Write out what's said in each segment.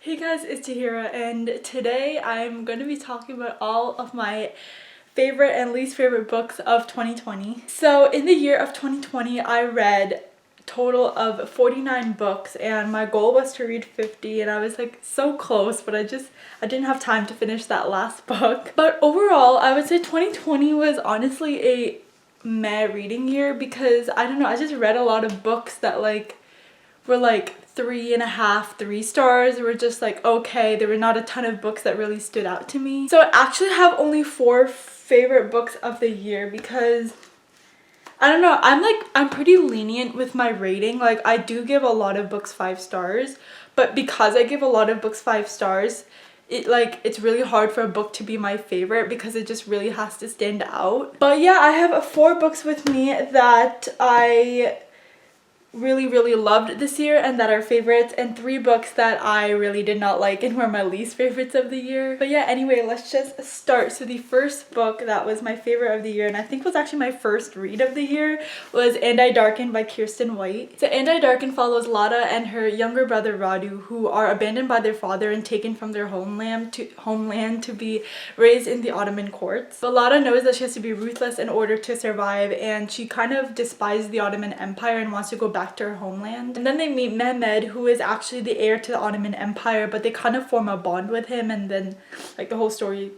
Hey guys, it's Tahira, and today I'm going to be talking about all of my favorite and least favorite books of 2020. So in the year of 2020, I read a total of 49 books, and my goal was to read 50, and I was like so close, but I didn't have time to finish that last book. But overall, I would say 2020 was honestly a meh reading year because I don't know, I just read a lot of books that were like 3.5, 3 stars. They were just like okay. There were not a ton of books that really stood out to me. So I actually have only 4 favorite books of the year because I don't know, I'm pretty lenient with my rating. Like I do give a lot of books 5 stars, but because I give a lot of books 5 stars, it's really hard for a book to be my favorite because it just really has to stand out. But yeah, I have 4 books with me that I really loved this year and that are favorites, and 3 books that I really did not like and were my least favorites of the year. But yeah, anyway, let's just start. So the first book that was my favorite of the year, and I think was actually my first read of the year, was I Darken by Kirsten White. So I Darken follows Lada and her younger brother Radu, who are abandoned by their father and taken from their homeland to be raised in the Ottoman courts. But Lada knows that she has to be ruthless in order to survive, and she kind of despises the Ottoman Empire and wants to go back to her homeland. And then they meet Mehmed, who is actually the heir to the Ottoman Empire, but they kind of form a bond with him, and then the whole story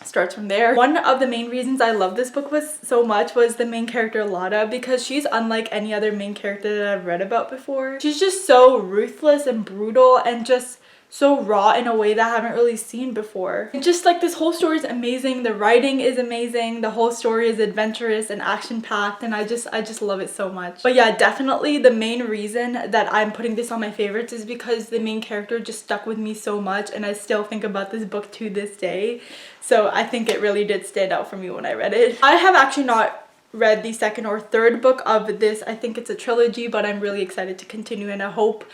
starts from there. One of the main reasons I love this book so much was the main character Lada, because she's unlike any other main character that I've read about before. She's just so ruthless and brutal and just so raw in a way that I haven't really seen before. And just this whole story is amazing. The writing is amazing. The whole story is adventurous and action-packed, and I just love it so much. But yeah, definitely the main reason that I'm putting this on my favorites is because the main character just stuck with me so much, and I still think about this book to this day. So I think it really did stand out for me when I read it. I have actually not read the second or third book of this. I think it's a trilogy, but I'm really excited to continue, and I hope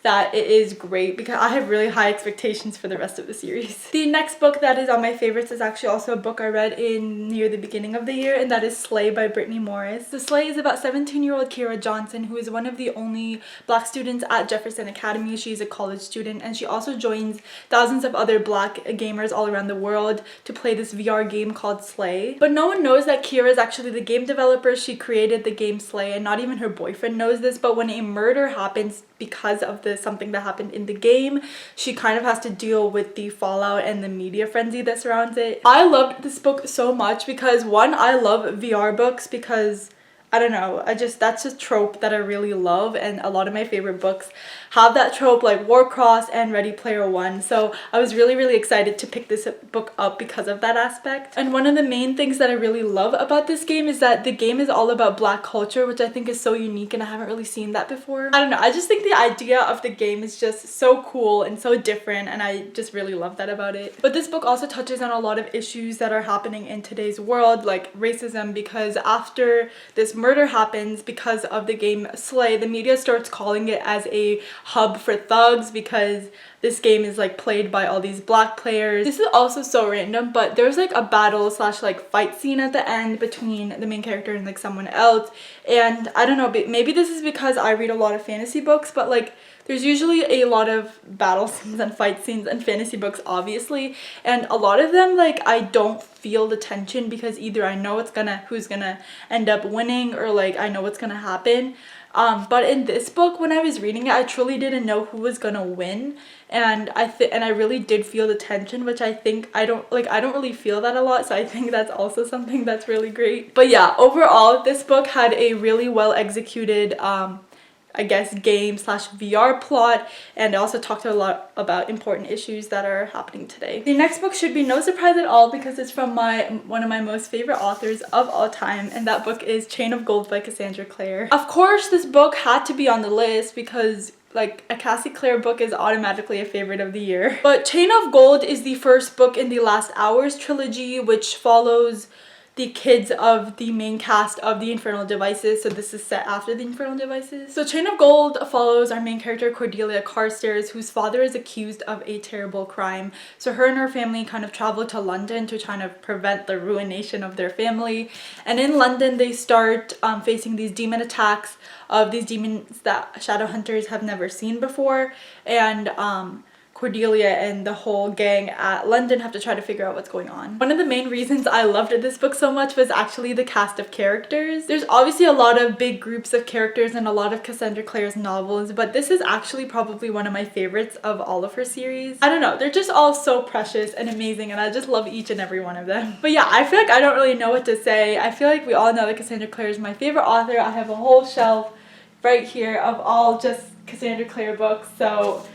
that it is great because I have really high expectations for the rest of the series. The next book that is on my favorites is actually also a book I read near the beginning of the year, and that is Slay by Brittany Morris. The Slay is about 17-year-old Kira Johnson, who is one of the only Black students at Jefferson Academy. She's a college student, and she also joins thousands of other Black gamers all around the world to play this VR game called Slay. But no one knows that Kira is actually the game developer. She created the game Slay, and not even her boyfriend knows this. But when a murder happens because of something that happened in the game, she kind of has to deal with the fallout and the media frenzy that surrounds it. I loved this book so much because one, I love VR books because I don't know, that's a trope that I really love, and a lot of my favorite books have that trope, like Warcross and Ready Player One. So I was really excited to pick this book up because of that aspect. And one of the main things that I really love about this game is that the game is all about Black culture, which I think is so unique, and I haven't really seen that before. I don't know, I just think the idea of the game is just so cool and so different, and I just really love that about it. But this book also touches on a lot of issues that are happening in today's world, like racism, because after this murder happens because of the game Slay, the media starts calling it as a hub for thugs because this game is played by all these Black players. This is also so random, but there's a battle slash fight scene at the end between the main character and someone else, and I don't know, maybe this is because I read a lot of fantasy books, but there's usually a lot of battle scenes and fight scenes in fantasy books, obviously, and a lot of them I don't feel the tension because either I know who's gonna end up winning, or I know what's gonna happen. But in this book, when I was reading it, I truly didn't know who was gonna win, and I really did feel the tension, which I think I don't really feel that a lot, so I think that's also something that's really great. But yeah, overall, this book had a really well executed I guess game slash VR plot, and I also talked a lot about important issues that are happening today. The next book should be no surprise at all because it's from one of my most favorite authors of all time, and that book is Chain of Gold by Cassandra Clare. Of course, this book had to be on the list because a Cassie Clare book is automatically a favorite of the year. But Chain of Gold is the first book in the Last Hours trilogy, which follows the kids of the main cast of the Infernal Devices, so this is set after the Infernal Devices. So Chain of Gold follows our main character Cordelia Carstairs, whose father is accused of a terrible crime. So her and her family kind of travel to London to try to prevent the ruination of their family, and in London they start facing these demon attacks of these demons that shadow hunters have never seen before, and Cordelia and the whole gang at London have to try to figure out what's going on. One of the main reasons I loved this book so much was actually the cast of characters. There's obviously a lot of big groups of characters in a lot of Cassandra Clare's novels, but this is actually probably one of my favorites of all of her series. I don't know, they're just all so precious and amazing, and I just love each and every one of them. But yeah, I feel like I don't really know what to say. I feel like we all know that Cassandra Clare is my favorite author. I have a whole shelf right here of all just Cassandra Clare books, so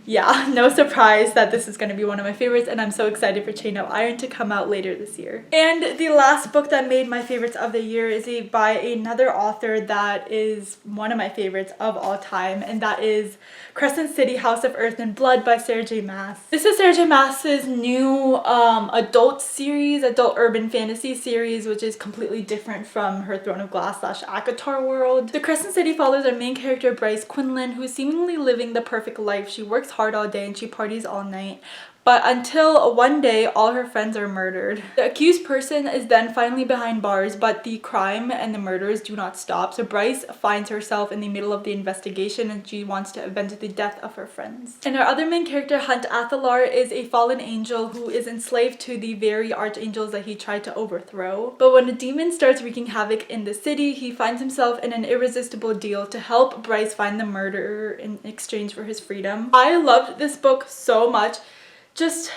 yeah, no surprise that this is going to be one of my favorites, and I'm so excited for Chain of Iron to come out later this year. And the last book that made my favorites of the year is by another author that is one of my favorites of all time, and that is Crescent City, House of Earth and Blood by Sarah J Maas. This is Sarah J Maas's new adult series, adult urban fantasy series, which is completely different from her Throne of Glass / ACOTAR world. The Crescent City follows our main character Bryce Quinlan, who is seemingly living the perfect life. She works hard all day and she parties all night. But until one day, all her friends are murdered. The accused person is then finally behind bars, but the crime and the murders do not stop. So Bryce finds herself in the middle of the investigation and she wants to avenge the death of her friends. And our other main character, Hunt Athalar, is a fallen angel who is enslaved to the very archangels that he tried to overthrow. But when a demon starts wreaking havoc in the city, he finds himself in an irresistible deal to help Bryce find the murderer in exchange for his freedom. I loved this book so much. Just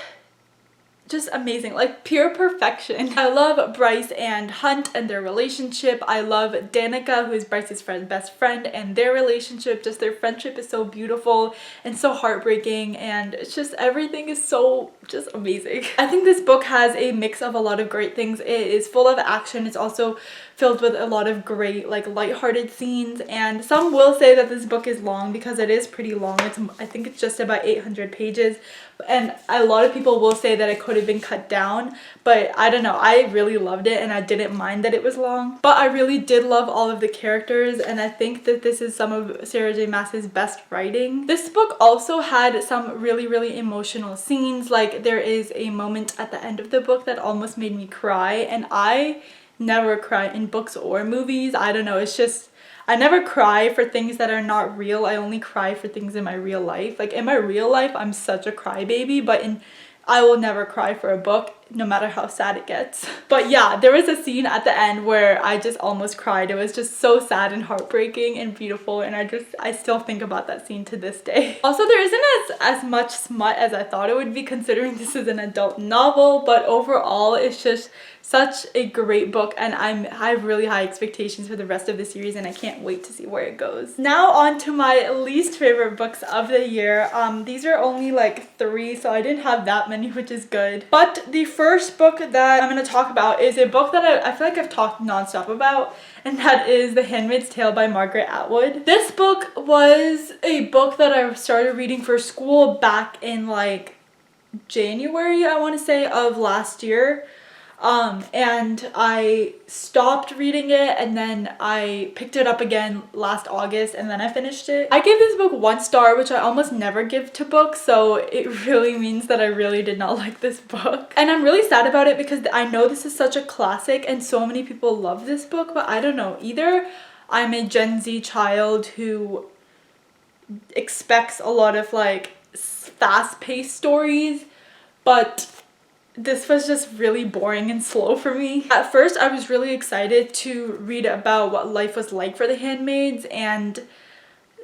amazing, like pure perfection. I love Bryce and Hunt and their relationship. I love Danica, who is Bryce's best friend, and their relationship. Just their friendship is so beautiful and so heartbreaking, and it's just everything is so just amazing. I think this book has a mix of a lot of great things. It is full of action. It's also filled with a lot of great like lighthearted scenes, and some will say that this book is long because it is pretty long. I think it's just about 800 pages, and a lot of people will say that it could have been cut down, but I don't know, I really loved it and I didn't mind that it was long. But I really did love all of the characters, and I think that this is some of Sarah J Maas's best writing. This book also had some really emotional scenes. Like there is a moment at the end of the book that almost made me cry, and I never cry in books or movies. I don't know, it's just I never cry for things that are not real. I only cry for things in my real life. Like in my real life, I'm such a crybaby, but I will never cry for a book, no matter how sad it gets. But yeah, there was a scene at the end where I just almost cried. It was just so sad and heartbreaking and beautiful, and I still think about that scene to this day. Also, there isn't as much smut as I thought it would be, considering this is an adult novel, but overall it's just such a great book, and I have really high expectations for the rest of the series, and I can't wait to see where it goes. Now on to my least favorite books of the year. These are only like 3, so I didn't have that many, which is good. But the first book that I'm going to talk about is a book that I feel like I've talked nonstop about, and that is The Handmaid's Tale by Margaret Atwood. This book was a book that I started reading for school back in like January, I want to say, of last year. And I stopped reading it, and then I picked it up again last August, and then I finished it. I gave this book 1 star, which I almost never give to books, so it really means that I really did not like this book. And I'm really sad about it because I know this is such a classic and so many people love this book, but I don't know, either I'm a Gen Z child who expects a lot of like fast-paced stories, but this was just really boring and slow for me. At first, I was really excited to read about what life was like for the handmaids and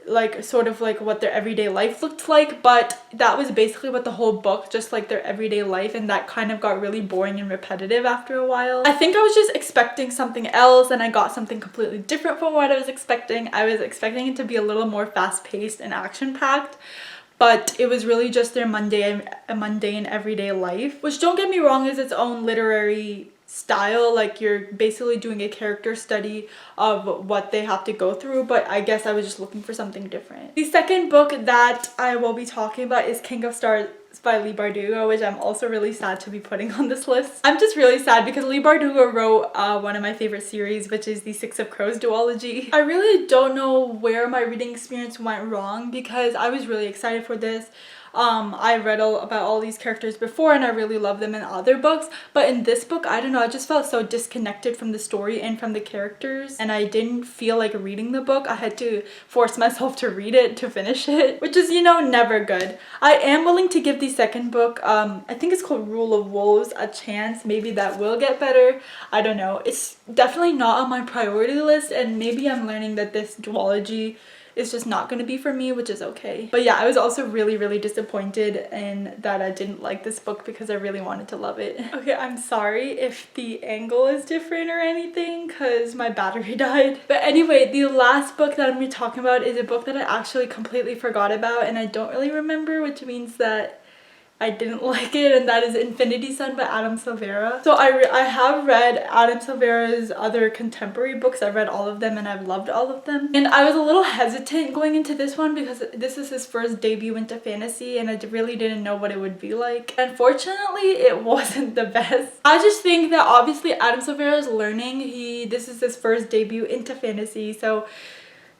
like sort of like what their everyday life looked like, but that was basically what the whole book, just like their everyday life, and that kind of got really boring and repetitive after a while. I think I was just expecting something else, and I got something completely different from what I was expecting. I was expecting it to be a little more fast-paced and action-packed, but it was really just their mundane everyday life, which, don't get me wrong, is its own literary style. Like, you're basically doing a character study of what they have to go through, but I guess I was just looking for something different. The second book that I will be talking about is King of Stars by Leigh Bardugo, which I'm also really sad to be putting on this list. I'm just really sad because Leigh Bardugo wrote one of my favorite series, which is the Six of Crows duology. I really don't know where my reading experience went wrong because I was really excited for this. I read about all these characters before and I really love them in other books, but in this book, I don't know, I just felt so disconnected from the story and from the characters, and I didn't feel like reading the book. I had to force myself to read it to finish it, which is, you know, never good. I am willing to give the second book, I think it's called Rule of Wolves, a chance. Maybe that will get better. I don't know. It's definitely not on my priority list, and maybe I'm learning that this duology is just not going to be for me, which is okay. But yeah, I was also really disappointed in that I didn't like this book because I really wanted to love it. Okay, I'm sorry if the angle is different or anything because my battery died. But anyway, the last book that I'm going to be talking about is a book that I actually completely forgot about and I don't really remember, which means that I didn't like it, and that is Infinity Sun by Adam Silvera. So I have read Adam Silvera's other contemporary books. I've read all of them and I've loved all of them. And I was a little hesitant going into this one because this is his first debut into fantasy and I really didn't know what it would be like. Unfortunately, it wasn't the best. I just think that obviously Adam Silvera is learning. This is his first debut into fantasy, so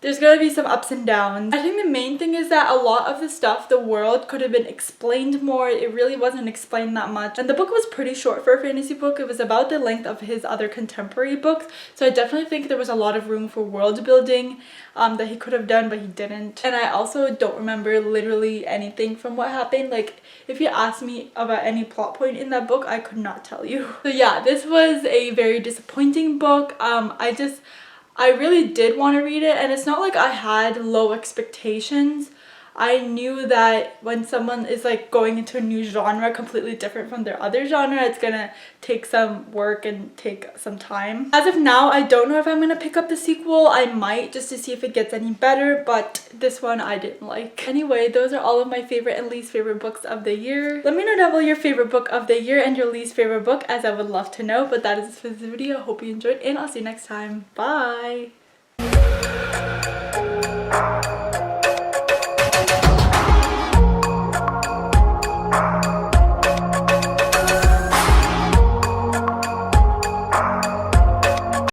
there's gonna be some ups and downs. I think the main thing is that a lot of the stuff, the world could have been explained more. It really wasn't explained that much. And the book was pretty short for a fantasy book. It was about the length of his other contemporary books. So I definitely think there was a lot of room for world building that he could have done, but he didn't. And I also don't remember literally anything from what happened. Like, if you asked me about any plot point in that book, I could not tell you. So yeah, this was a very disappointing book. I really did want to read it, and it's not like I had low expectations. I knew that when someone is like going into a new genre completely different from their other genre, it's gonna take some work and take some time. As of now, I don't know if I'm gonna pick up the sequel. I might, just to see if it gets any better, but this one I didn't like. Anyway, those are all of my favorite and least favorite books of the year. Let me know down below your favorite book of the year and your least favorite book, as I would love to know. But that is it for this video. I hope you enjoyed and I'll see you next time. Bye!